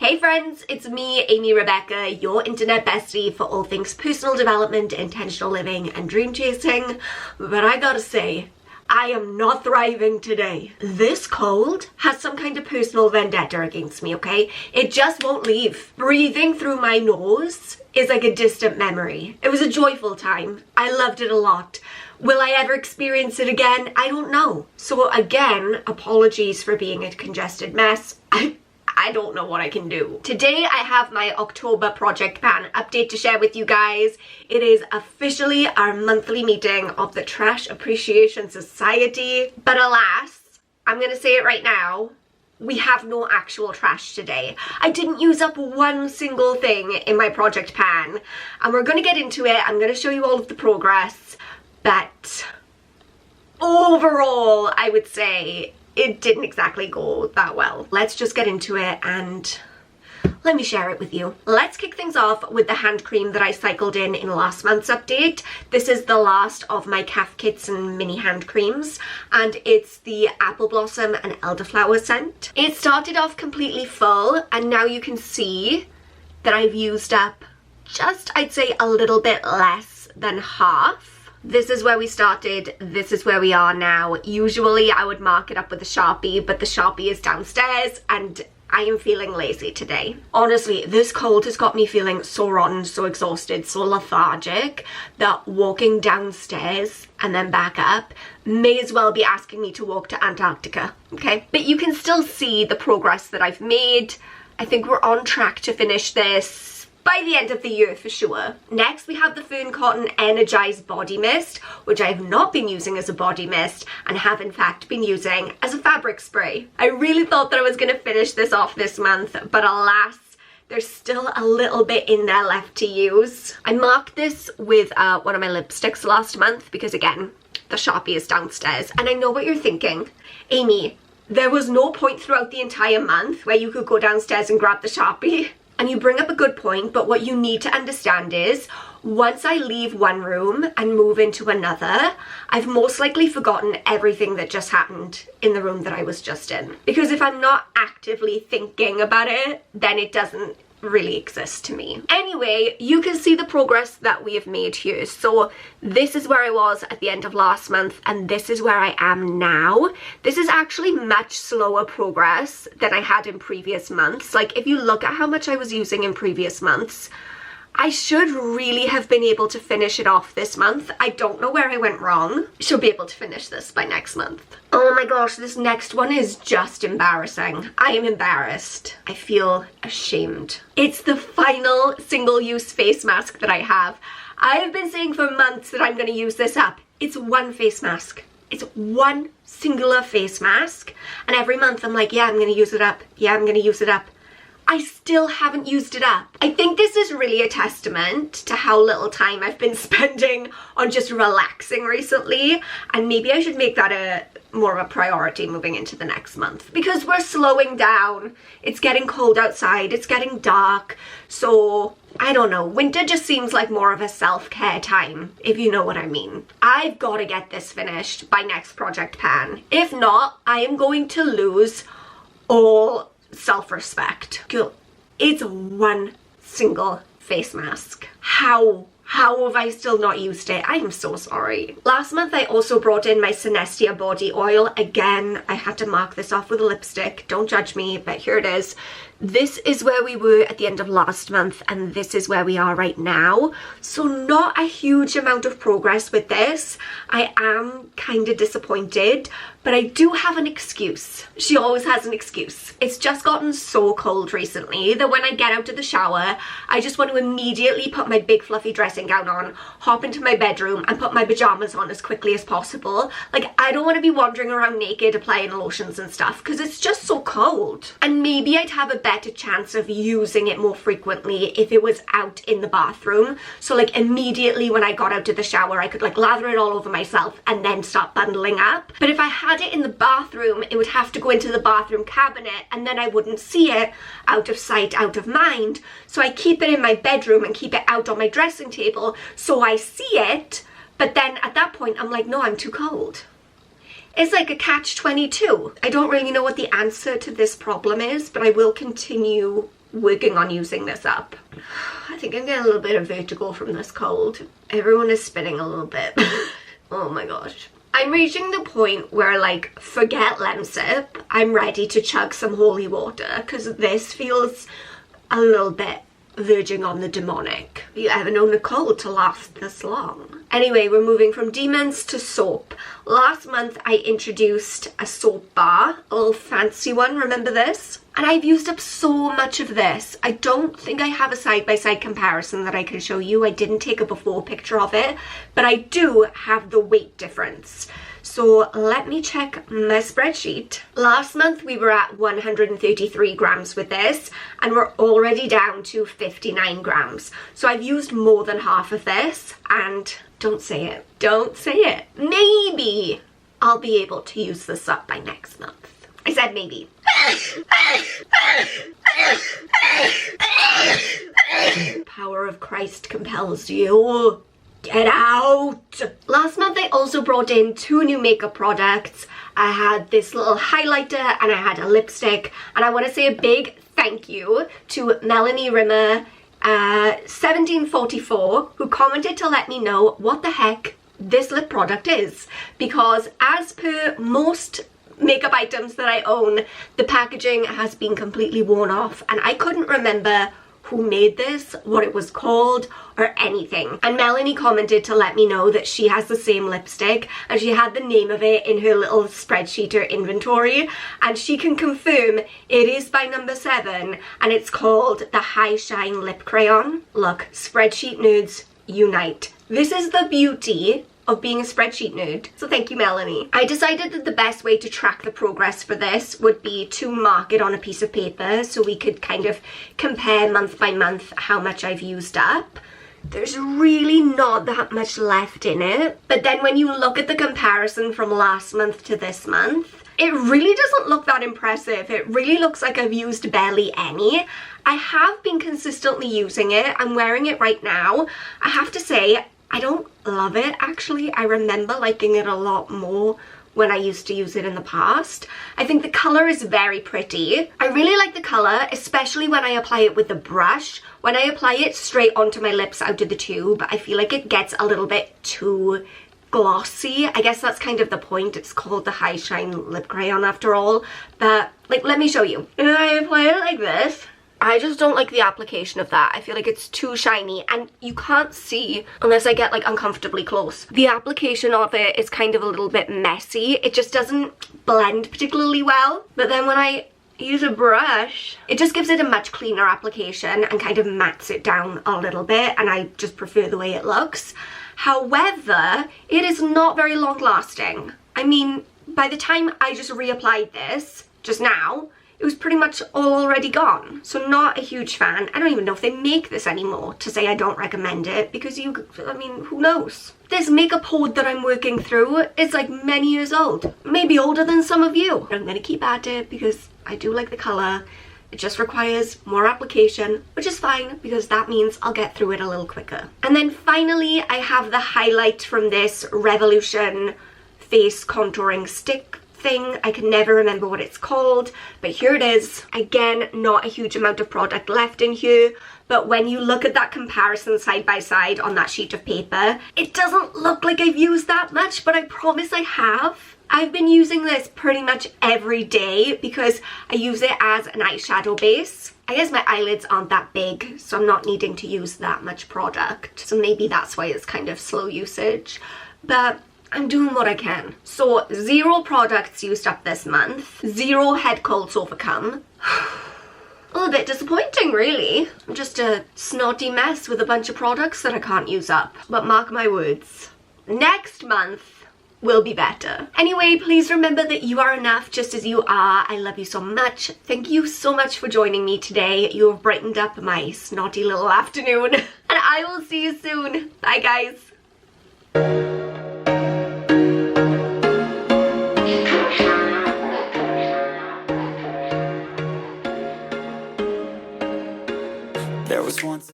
Hey friends, it's me, Amy Rebecca, your internet bestie for all things personal development, intentional living and dream chasing. But I gotta say, I am not thriving today. This cold has some kind of personal vendetta against me, okay? It just won't leave. Breathing through my nose is like a distant memory. It was a joyful time. I loved it a lot. Will I ever experience it again? I don't know. So again, apologies for being a congested mess. I don't know what I can do. Today I have my October project pan update to share with you guys. It is officially our monthly meeting of the Trash Appreciation Society. But alas, I'm gonna say it right now, we have no actual trash today. I didn't use up one single thing in my project pan. And we're gonna get into it. I'm gonna show you all of the progress. But overall, I would say it didn't exactly go that well. Let's just get into it and let me share it with you. Let's kick things off with the hand cream that I cycled in last month's update. This is the last of my calf kits and mini hand creams, and it's the Apple Blossom and Elderflower scent. It started off completely full, and now you can see that I've used up just, I'd say, a little bit less than half. This is where we started, this is where we are now. Usually I would mark it up with a Sharpie, but the Sharpie is downstairs and I am feeling lazy today. Honestly, this cold has got me feeling so rotten, so exhausted, so lethargic that walking downstairs and then back up may as well be asking me to walk to Antarctica, okay? But you can still see the progress that I've made. I think we're on track to finish this by the end of the year for sure. Next we have the Fern Cotton Energized Body Mist, which I have not been using as a body mist and have in fact been using as a fabric spray. I really thought that I was going to finish this off this month, but alas, there's still a little bit in there left to use. I marked this with one of my lipsticks last month because again, the Sharpie is downstairs. And I know what you're thinking, Amy, there was no point throughout the entire month where you could go downstairs and grab the Sharpie. And you bring up a good point, but what you need to understand is, once I leave one room and move into another, I've most likely forgotten everything that just happened in the room that I was just in. Because if I'm not actively thinking about it, then it doesn't really exist to me. Anyway, you can see the progress that we have made here. So this is where I was at the end of last month and this is where I am now. This is actually much slower progress than I had in previous months. Like if you look at how much I was using in previous months, I should really have been able to finish it off this month. I don't know where I went wrong. Should be able to finish this by next month. Oh my gosh, this next one is just embarrassing. I am embarrassed. I feel ashamed. It's the final single-use face mask that I have. I have been saying for months that I'm going to use this up. It's one face mask. It's one singular face mask. And every month I'm like, yeah, I'm going to use it up. Yeah, I'm going to use it up. I still haven't used it up. I think this is really a testament to how little time I've been spending on just relaxing recently, and maybe I should make that more of a priority moving into the next month because we're slowing down. It's getting cold outside, it's getting dark, so I don't know, winter just seems like more of a self-care time, if you know what I mean. I've got to get this finished by next project pan. If not, I am going to lose all self-respect. Cool. It's one single face mask. How have I still not used it? I am so sorry. Last month I also brought in my Synestia body oil. Again, I had to mark this off with a lipstick. Don't judge me, but here it is. This is where we were at the end of last month and this is where we are right now. So not a huge amount of progress with this. I am kind of disappointed, but I do have an excuse. She always has an excuse. It's just gotten so cold recently that when I get out of the shower, I just want to immediately put my big fluffy dressing gown on, hop into my bedroom and put my pajamas on as quickly as possible. Like, I don't want to be wandering around naked applying lotions and stuff because it's just so cold. And maybe I'd have a better chance of using it more frequently if it was out in the bathroom. So like immediately when I got out of the shower, I could like lather it all over myself and then start bundling up. But if I had it in the bathroom, it would have to go into the bathroom cabinet and then I wouldn't see it. Out of sight, out of mind. So I keep it in my bedroom and keep it out on my dressing table so I see it. But then at that point, I'm like, no, I'm too cold. It's like a catch-22. I don't really know what the answer to this problem is, but I will continue working on using this up. I think I'm getting a little bit of vertigo from this cold. Everyone is spinning a little bit. Oh my gosh. I'm reaching the point where, like, forget Lemsip. I'm ready to chug some holy water because this feels a little bit verging on the demonic. Have you ever known a cold to last this long? Anyway, we're moving from demons to soap. Last month I introduced a soap bar, a little fancy one, remember this? And I've used up so much of this. I don't think I have a side-by-side comparison that I can show you. I didn't take a before picture of it, but I do have the weight difference. So let me check my spreadsheet. Last month we were at 133 grams with this, and we're already down to 59 grams. So I've used more than half of this, and don't say it. Don't say it. Maybe I'll be able to use this up by next month. I said maybe. Power of Christ compels you. Get out! Last month I also brought in 2 new makeup products. I had this little highlighter and I had a lipstick, and I want to say a big thank you to Melanie Rimmer 1744 who commented to let me know what the heck this lip product is, because as per most makeup items that I own, the packaging has been completely worn off and I couldn't remember who made this, what it was called, or anything. And Melanie commented to let me know that she has the same lipstick and she had the name of it in her little spreadsheet or inventory, and she can confirm it is by number 7 and it's called the High Shine Lip Crayon. Look, spreadsheet nerds unite. This is the beauty of being a spreadsheet nerd. So thank you, Melanie. I decided that the best way to track the progress for this would be to mark it on a piece of paper so we could kind of compare month by month how much I've used up. There's really not that much left in it, but then when you look at the comparison from last month to this month, it really doesn't look that impressive. It really looks like I've used barely any. I have been consistently using it. I'm wearing it right now. I have to say, I don't love it actually. I remember liking it a lot more when I used to use it in the past. I think the colour is very pretty. I really like the colour, especially when I apply it with the brush. When I apply it straight onto my lips out of the tube, I feel like it gets a little bit too glossy. I guess that's kind of the point. It's called the High Shine Lip Crayon after all. But like, let me show you. And I apply it like this. I just don't like the application of that. I feel like it's too shiny and you can't see unless I get like uncomfortably close. The application of it is kind of a little bit messy. It just doesn't blend particularly well. But then when I use a brush, it just gives it a much cleaner application and kind of mattes it down a little bit, and I just prefer the way it looks. However, it is not very long lasting. I mean, by the time I just reapplied this just now, it was pretty much all already gone. So not a huge fan. I don't even know if they make this anymore to say I don't recommend it, because I mean, who knows? This makeup hoard that I'm working through is like many years old. Maybe older than some of you. I'm gonna keep at it because I do like the colour. It just requires more application, which is fine because that means I'll get through it a little quicker. And then finally, I have the highlight from this Revolution face contouring stick thing. I can never remember what it's called, but here it is. Again, not a huge amount of product left in here, but when you look at that comparison side by side on that sheet of paper, it doesn't look like I've used that much, but I promise I have. I've been using this pretty much every day because I use it as an eyeshadow base. I guess my eyelids aren't that big, so I'm not needing to use that much product, so maybe that's why it's kind of slow usage, but I'm doing what I can. So 0 products used up this month, 0 head colds overcome. A little bit disappointing, really. I'm just a snotty mess with a bunch of products that I can't use up. But mark my words, next month will be better. Anyway, please remember that you are enough just as you are. I love you so much. Thank you so much for joining me today. You have brightened up my snotty little afternoon. And I will see you soon. Bye, guys. There was once